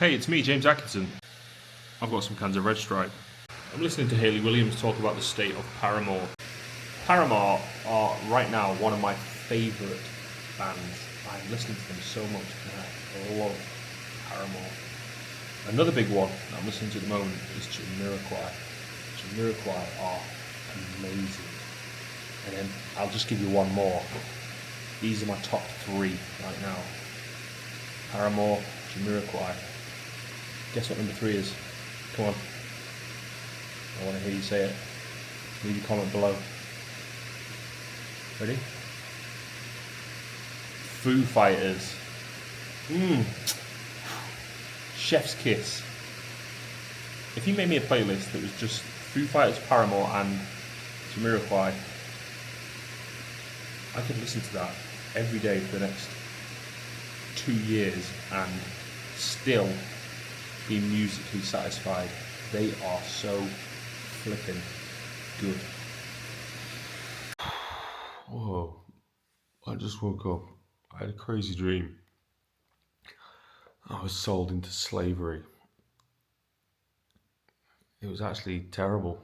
Hey, it's me, James Atkinson. I've got some cans of Red Stripe. I'm listening to Hayley Williams talk about the state of Paramore. Paramore are right now one of my favourite bands. I'm listening to them so much and I love Paramore. Another big one that I'm listening to at the moment is Jamiroquai. Jamiroquai are amazing. And then I'll just give you one more. These are my top three right now. Paramore, Jamiroquai. Guess what number three is? Come on. I want to hear you say it. Leave your comment below. Ready? Foo Fighters. Chef's kiss. If you made me a playlist that was just Foo Fighters, Paramore and Jamiroquai, I could listen to that every day for the next 2 years and still be musically satisfied. They are so flipping good. Whoa, I just woke up. I had a crazy dream. I was sold into slavery. It was actually terrible.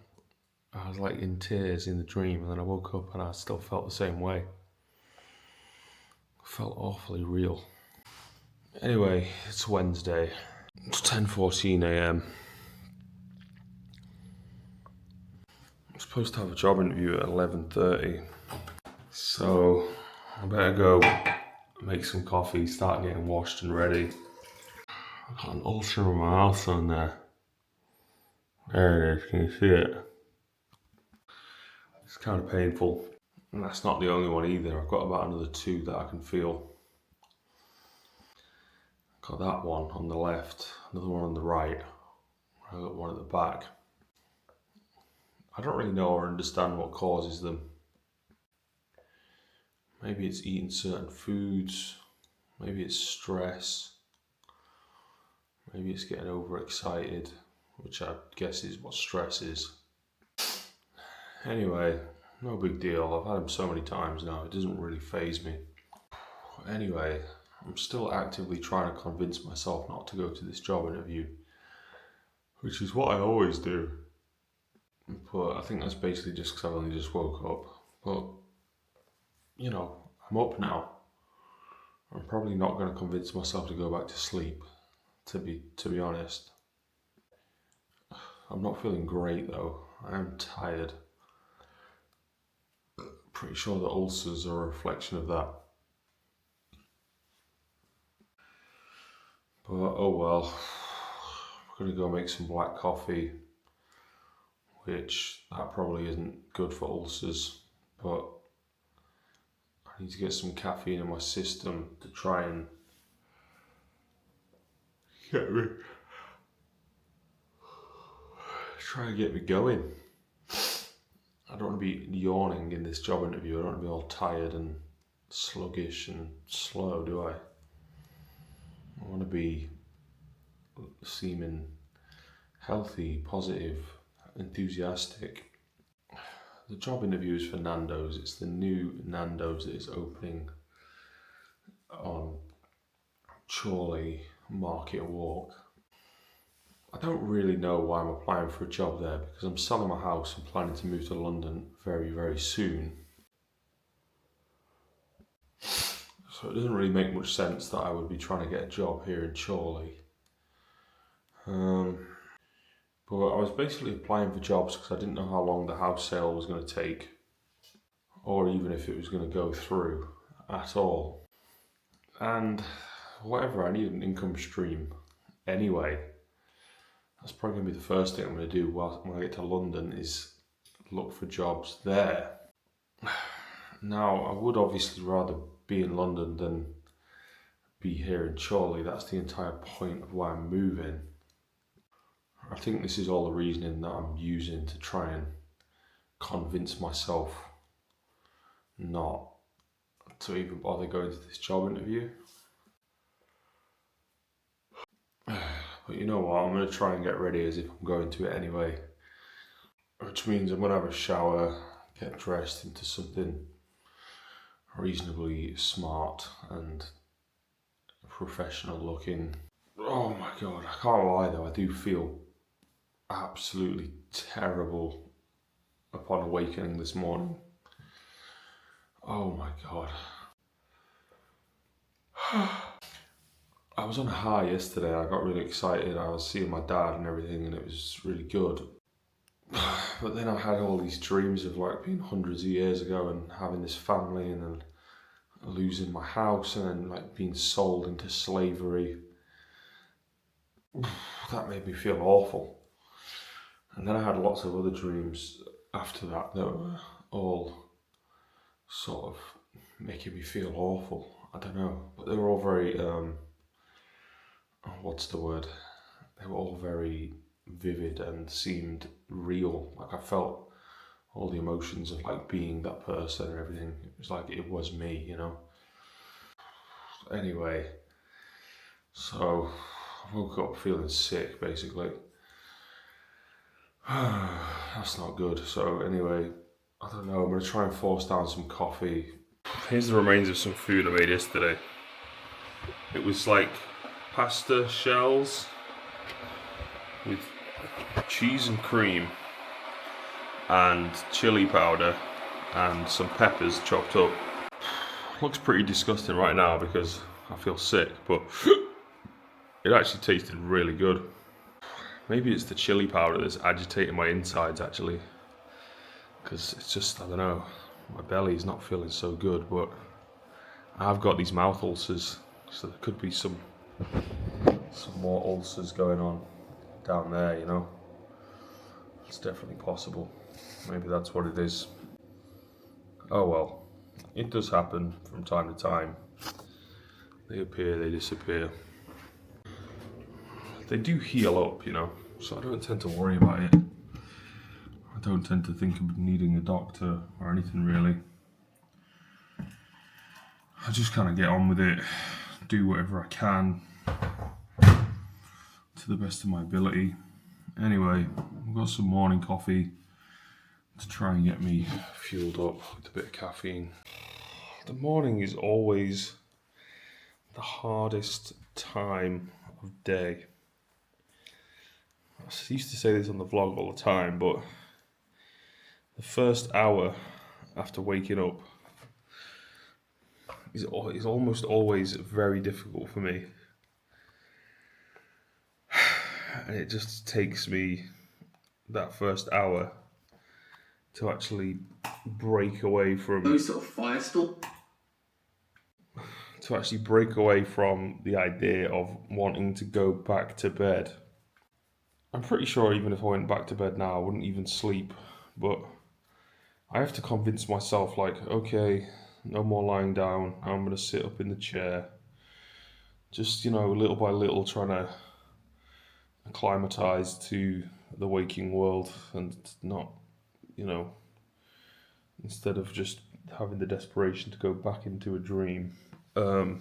I was like in tears in the dream, and then I woke up and I still felt the same way. It felt awfully real. Anyway, it's Wednesday. It's 10:14 a.m. I'm supposed to have a job interview at 11:30. So I better go make some coffee, start getting washed and ready. I've got an ulcer in my mouth on there. There it is, can you see it? It's kind of painful. And that's not the only one either. I've got about another two that I can feel. Got that one on the left, another one on the right. I've got one at the back. I don't really know or understand what causes them. Maybe it's eating certain foods. Maybe it's stress. Maybe it's getting overexcited, which I guess is what stress is. Anyway, no big deal. I've had them so many times now, it doesn't really faze me. Anyway, I'm still actively trying to convince myself not to go to this job interview, which is what I always do. But I think that's basically just because I've only just woke up. But, you know, I'm up now. I'm probably not going to convince myself to go back to sleep, to be honest. I'm not feeling great though. I am tired. Pretty sure the ulcers are a reflection of that. But oh well. I'm going to go make some black coffee, which that probably isn't good for ulcers, but I need to get some caffeine in my system to try and get me going. I don't want to be yawning in this job interview. I don't want to be all tired and sluggish and slow, do I? I want to be seeming healthy, positive, enthusiastic. The job interview is for Nando's. It's the new Nando's that is opening on Chorley Market Walk. I don't really know why I'm applying for a job there because I'm selling my house and planning to move to London very, very soon. So it doesn't really make much sense that I would be trying to get a job here in Chorley. But I was basically applying for jobs because I didn't know how long the house sale was going to take, or even if it was going to go through at all. And whatever, I need an income stream anyway. That's probably going to be the first thing I'm going to do when I get to London is look for jobs there. Now, I would obviously rather be in London than be here in Chorley. That's the entire point of why I'm moving. I think this is all the reasoning that I'm using to try and convince myself not to even bother going to this job interview. But you know what, I'm going to try and get ready as if I'm going to it anyway. Which means I'm going to have a shower, get dressed into something reasonably smart and professional looking. Oh my God, I can't lie though, I do feel absolutely terrible upon awakening this morning. Oh my God. I was on a high yesterday. I got really excited. I was seeing my dad and everything, and it was really good. But then I had all these dreams of like being hundreds of years ago and having this family, and then losing my house, and then like being sold into slavery. That made me feel awful. And then I had lots of other dreams after that that were all sort of making me feel awful. I don't know, but they were all very what's the word? They were all very vivid and seemed real. Like I felt all the emotions of like being that person and everything. It was like it was me, you know. Anyway, so I woke up feeling sick basically. That's not good. So anyway, I don't know, I'm gonna try and force down some coffee. Here's the remains of some food I made yesterday. It was like pasta shells with cheese and cream and chili powder and some peppers chopped up. Looks pretty disgusting right now because I feel sick, but it actually tasted really good. Maybe it's the chili powder that's agitating my insides actually, because it's just, I don't know, my belly's not feeling so good, but I've got these mouth ulcers, so there could be some more ulcers going on down there, you know. It's definitely possible. Maybe that's what it is. Oh well, it does happen from time to time. They appear, they disappear. They do heal up, you know, so I don't tend to worry about it. I don't tend to think of needing a doctor or anything really. I just kind of get on with it, do whatever I can to the best of my ability. Anyway, I've got some morning coffee to try and get me fueled up with a bit of caffeine. The morning is always the hardest time of day. I used to say this on the vlog all the time, but the first hour after waking up is almost always very difficult for me. And it just takes me that first hour to actually break away from... sort of firestorm? To actually break away from the idea of wanting to go back to bed. I'm pretty sure even if I went back to bed now, I wouldn't even sleep. But I have to convince myself, like, okay, no more lying down. I'm going to sit up in the chair. Just, you know, little by little trying to acclimatise to the waking world and not, you know, instead of just having the desperation to go back into a dream. But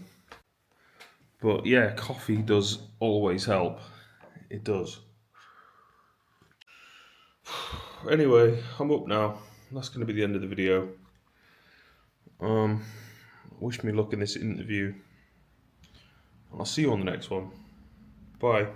yeah, coffee does always help. It does. Anyway, I'm up now. That's going to be the end of the video. Wish me luck in this interview. I'll see you on the next one. Bye.